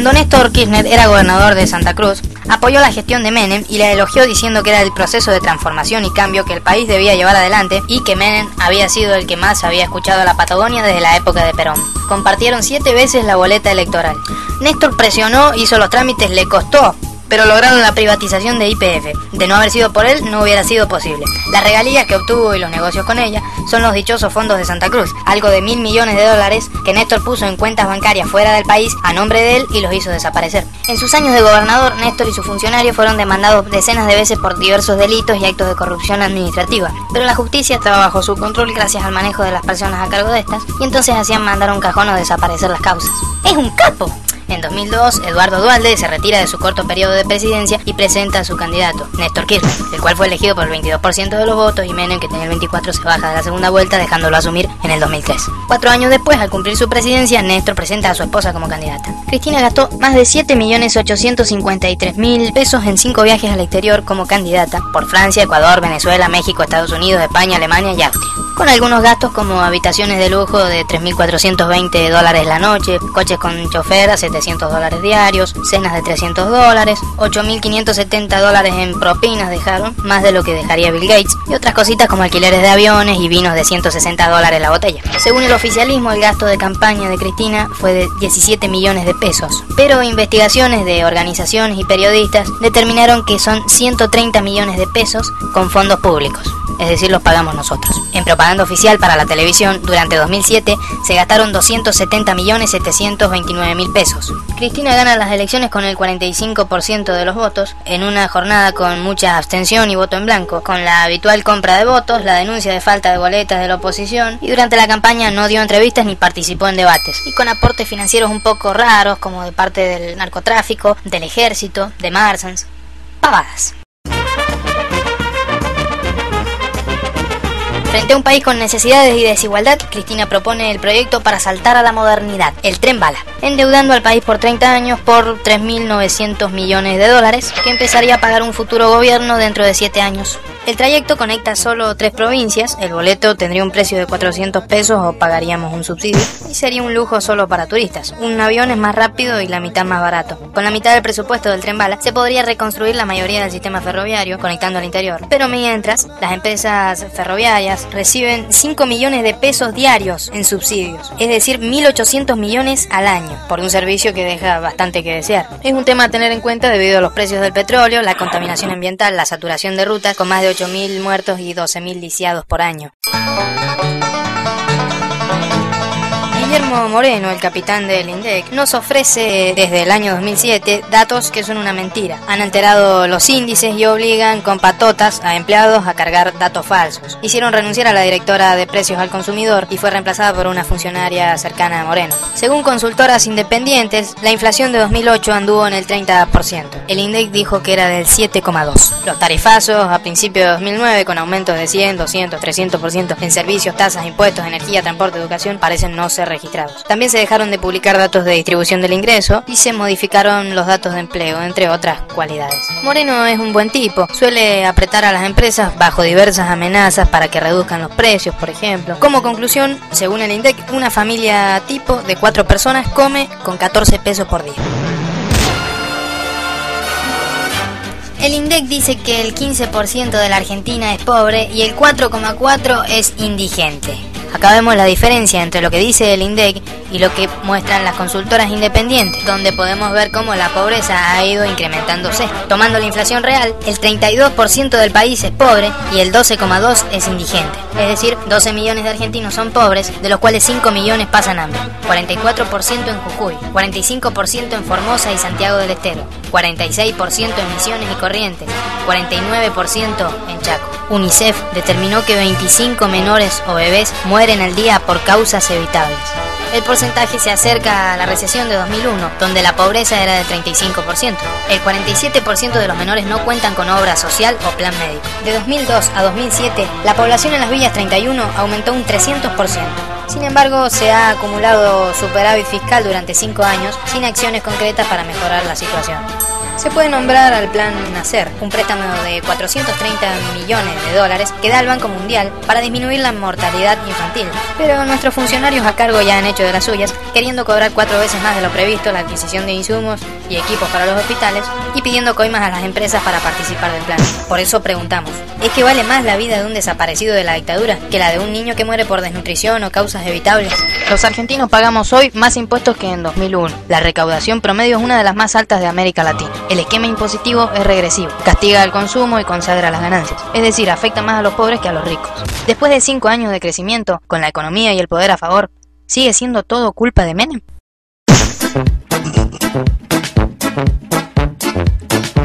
Cuando Néstor Kirchner era gobernador de Santa Cruz, apoyó la gestión de Menem y la elogió diciendo que era el proceso de transformación y cambio que el país debía llevar adelante y que Menem había sido el que más había escuchado a la Patagonia desde la época de Perón. Compartieron 7 veces la boleta electoral. Néstor presionó, hizo los trámites, le costó, pero lograron la privatización de YPF. De no haber sido por él, no hubiera sido posible. Las regalías que obtuvo y los negocios con ella son los dichosos fondos de Santa Cruz, algo de $1.000 millones que Néstor puso en cuentas bancarias fuera del país a nombre de él y los hizo desaparecer. En sus años de gobernador, Néstor y sus funcionarios fueron demandados decenas de veces por diversos delitos y actos de corrupción administrativa, pero la justicia estaba bajo su control gracias al manejo de las personas a cargo de estas, y entonces hacían mandar a un cajón o desaparecer las causas. ¡Es un capo! En 2002, Eduardo Duhalde se retira de su corto periodo de presidencia y presenta a su candidato, Néstor Kirchner, el cual fue elegido por el 22% de los votos, y Menem, que tenía el 24%, se baja de la segunda vuelta, dejándolo asumir en el 2003. 4 años después, al cumplir su presidencia, Néstor presenta a su esposa como candidata. Cristina gastó más de 7.853.000 pesos en 5 viajes al exterior como candidata por Francia, Ecuador, Venezuela, México, Estados Unidos, España, Alemania y Austria, con algunos gastos como habitaciones de lujo de $3.420 la noche, coches con chofer a $700 diarios, cenas de $300, $8.570 en propinas dejaron, más de lo que dejaría Bill Gates, y otras cositas como alquileres de aviones y vinos de $160 la botella. Según el oficialismo, el gasto de campaña de Cristina fue de 17 millones de pesos, pero investigaciones de organizaciones y periodistas determinaron que son 130 millones de pesos con fondos públicos, es decir, los pagamos nosotros. En propaganda oficial para la televisión, durante 2007 se gastaron 270.729.000 pesos. Cristina gana las elecciones con el 45% de los votos, en una jornada con mucha abstención y voto en blanco, con la habitual compra de votos, la denuncia de falta de boletas de la oposición, y durante la campaña no dio entrevistas ni participó en debates, y con aportes financieros un poco raros, como de parte del narcotráfico, del ejército, de Marsans. Pavadas. Frente a un país con necesidades y desigualdad, Cristina propone el proyecto para saltar a la modernidad, el Tren Bala, endeudando al país por 30 años por $3.900 millones, que empezaría a pagar un futuro gobierno dentro de 7 años. El trayecto conecta solo 3 provincias, el boleto tendría un precio de 400 pesos o pagaríamos un subsidio, y sería un lujo solo para turistas. Un avión es más rápido y la mitad más barato. Con la mitad del presupuesto del Tren Bala se podría reconstruir la mayoría del sistema ferroviario, conectando al interior. Pero mientras, las empresas ferroviarias reciben 5 millones de pesos diarios en subsidios, es decir, 1.800 millones al año, por un servicio que deja bastante que desear. Es un tema a tener en cuenta debido a los precios del petróleo, la contaminación ambiental, la saturación de rutas, con más de 8.000 muertos y 12.000 lisiados por año. Guillermo Moreno, el capitán del INDEC, nos ofrece desde el año 2007 datos que son una mentira. Han alterado los índices y obligan con patotas a empleados a cargar datos falsos. Hicieron renunciar a la directora de precios al consumidor y fue reemplazada por una funcionaria cercana a Moreno. Según consultoras independientes, la inflación de 2008 anduvo en el 30%. El INDEC dijo que era del 7,2%. Los tarifazos a principios de 2009, con aumentos de 100, 200, 300% en servicios, tasas, impuestos, energía, transporte, educación, parecen no ser registrados. También se dejaron de publicar datos de distribución del ingreso y se modificaron los datos de empleo, entre otras cualidades. Moreno es un buen tipo, suele apretar a las empresas bajo diversas amenazas para que reduzcan los precios, por ejemplo. Como conclusión, según el INDEC, una familia tipo de 4 personas come con 14 pesos por día. El INDEC dice que el 15% de la Argentina es pobre y el 4,4% es indigente. Acá vemos la diferencia entre lo que dice el INDEC y lo que muestran las consultoras independientes, donde podemos ver cómo la pobreza ha ido incrementándose. Tomando la inflación real, el 32% del país es pobre y el 12,2% es indigente. Es decir, 12 millones de argentinos son pobres, de los cuales 5 millones pasan hambre. 44% en Jujuy, 45% en Formosa y Santiago del Estero, 46% en Misiones y Corrientes, 49% en Chaco. UNICEF determinó que 25 menores o bebés mueren al día por causas evitables. El porcentaje se acerca a la recesión de 2001, donde la pobreza era del 35%. El 47% de los menores no cuentan con obra social o plan médico. De 2002 a 2007, la población en las villas 31 aumentó un 300%. Sin embargo, se ha acumulado superávit fiscal durante 5 años sin acciones concretas para mejorar la situación. Se puede nombrar al Plan Nacer, un préstamo de 430 millones de dólares que da al Banco Mundial para disminuir la mortalidad infantil. Pero nuestros funcionarios a cargo ya han hecho de las suyas, queriendo cobrar 4 veces más de lo previsto la adquisición de insumos y equipos para los hospitales y pidiendo coimas a las empresas para participar del plan. Por eso preguntamos, ¿es que vale más la vida de un desaparecido de la dictadura que la de un niño que muere por desnutrición o causas evitables? Los argentinos pagamos hoy más impuestos que en 2001. La recaudación promedio es una de las más altas de América Latina. El esquema impositivo es regresivo, castiga el consumo y consagra las ganancias, es decir, afecta más a los pobres que a los ricos. Después de 5 años de crecimiento, con la economía y el poder a favor, ¿sigue siendo todo culpa de Menem?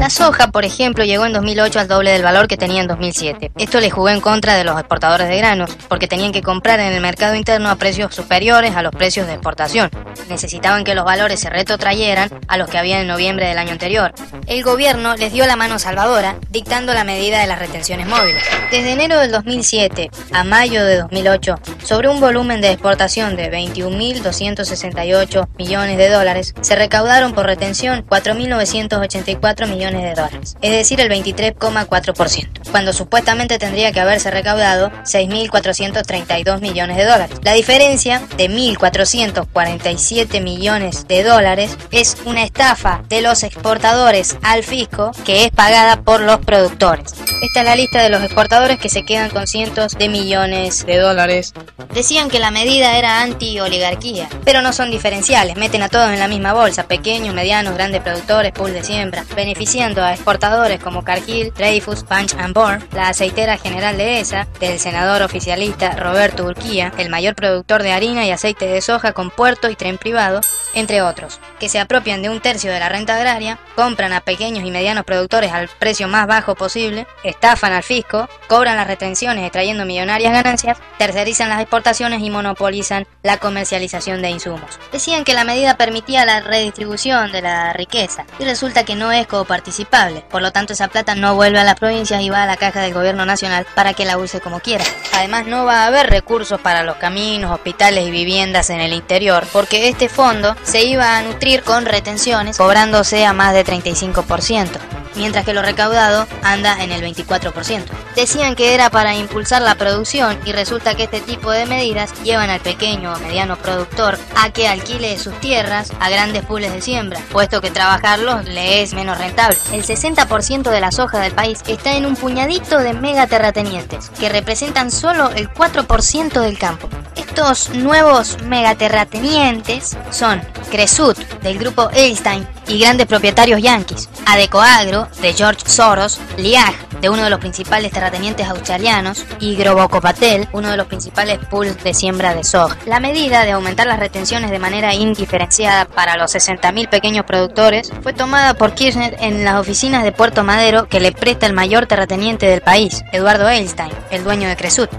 La soja, por ejemplo, llegó en 2008 al doble del valor que tenía en 2007. Esto le jugó en contra de los exportadores de granos, porque tenían que comprar en el mercado interno a precios superiores a los precios de exportación. Necesitaban que los valores se retrotrayeran a los que había en noviembre del año anterior. El gobierno les dio la mano salvadora, dictando la medida de las retenciones móviles. Desde enero del 2007 a mayo de 2008, sobre un volumen de exportación de 21.268 millones de dólares, se recaudaron por retención 4.984 millones de dólares, es decir, el 23,4%, cuando supuestamente tendría que haberse recaudado 6.432 millones de dólares. La diferencia de 1.447 millones de dólares es una estafa de los exportadores al fisco que es pagada por los productores. Esta es la lista de los exportadores que se quedan con cientos de millones de dólares. Decían que la medida era anti-oligarquía, pero no son diferenciales, meten a todos en la misma bolsa, pequeños, medianos, grandes productores, pool de siembra, beneficiando a exportadores como Cargill, Dreyfus, Punch and Board, la aceitera general de ESA, del senador oficialista Roberto Urquía, el mayor productor de harina y aceite de soja con puerto y tren privado, entre otros, que se apropian de 1/3 de la renta agraria, compran a pequeños y medianos productores al precio más bajo posible, estafan al fisco, cobran las retenciones extrayendo millonarias ganancias, tercerizan las exportaciones y monopolizan la comercialización de insumos. Decían que la medida permitía la redistribución de la riqueza y resulta que no es coparticipable, por lo tanto esa plata no vuelve a las provincias y va a la caja del gobierno nacional para que la use como quiera. Además no va a haber recursos para los caminos, hospitales y viviendas en el interior, porque este fondo se iba a nutrir con retenciones, cobrándose a más de 35%. Mientras que lo recaudado anda en el 24%. Decían que era para impulsar la producción y resulta que este tipo de medidas llevan al pequeño o mediano productor a que alquile sus tierras a grandes pools de siembra, puesto que trabajarlos le es menos rentable. El 60% de la soja del país está en un puñadito de megaterratenientes, que representan solo el 4% del campo. Estos nuevos megaterratenientes son Cresut, del grupo Edelstein, y grandes propietarios yanquis, Adecoagro, de George Soros, Liag, de uno de los principales terratenientes australianos, y Grobocopatel, uno de los principales pools de siembra de soja. La medida de aumentar las retenciones de manera indiferenciada para los 60.000 pequeños productores fue tomada por Kirchner en las oficinas de Puerto Madero que le presta el mayor terrateniente del país, Eduardo Edelstein, el dueño de Cresut.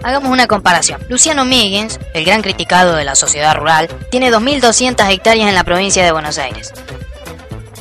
Hagamos una comparación. Luciano Miggins, el gran criticado de la sociedad rural, tiene 2.200 hectáreas en la provincia de Buenos Aires.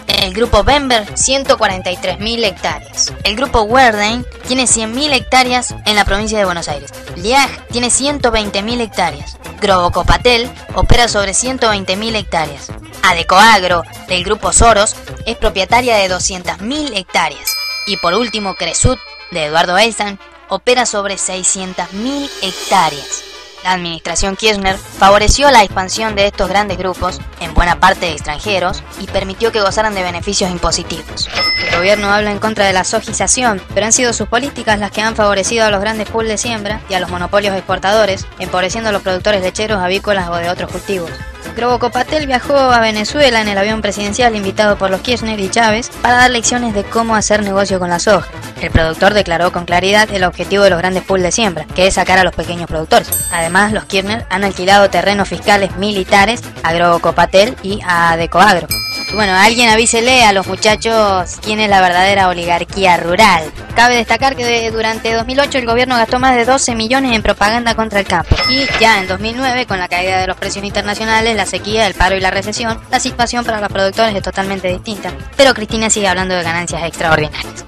El grupo Bember, 143.000 hectáreas. El grupo Werdein tiene 100.000 hectáreas en la provincia de Buenos Aires. Liag tiene 120.000 hectáreas. Grobocopatel opera sobre 120.000 hectáreas. Adecoagro, del grupo Soros, es propietaria de 200.000 hectáreas. Y por último, Cresut, de Eduardo Edelstein, opera sobre 600.000 hectáreas. La administración Kirchner favoreció la expansión de estos grandes grupos, en buena parte extranjeros, y permitió que gozaran de beneficios impositivos. El gobierno habla en contra de la sojización, pero han sido sus políticas las que han favorecido a los grandes pools de siembra y a los monopolios exportadores, empobreciendo a los productores lecheros, avícolas o de otros cultivos. Grobocopatel viajó a Venezuela en el avión presidencial invitado por los Kirchner y Chávez para dar lecciones de cómo hacer negocio con la soja. El productor declaró con claridad el objetivo de los grandes pools de siembra, que es sacar a los pequeños productores. Además, los Kirchner han alquilado terrenos fiscales militares a Grobocopatel y a Adecoagro. Y bueno, alguien avísele a los muchachos quién es la verdadera oligarquía rural. Cabe destacar que durante 2008 el gobierno gastó más de 12 millones en propaganda contra el campo. Y ya en 2009, con la caída de los precios internacionales, la sequía, el paro y la recesión, la situación para los productores es totalmente distinta. Pero Cristina sigue hablando de ganancias extraordinarias.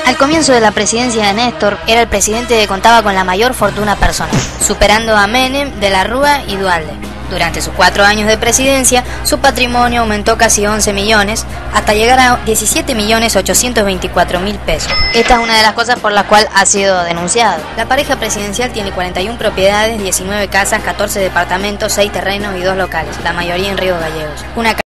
Al comienzo de la presidencia de Néstor, era el presidente que contaba con la mayor fortuna personal, superando a Menem, De la Rúa y Duhalde. Durante sus 4 años de presidencia, su patrimonio aumentó casi 11 millones, hasta llegar a 17.824.000 pesos. Esta es una de las cosas por las cuales ha sido denunciado. La pareja presidencial tiene 41 propiedades, 19 casas, 14 departamentos, 6 terrenos y 2 locales, la mayoría en Ríos Gallegos. Una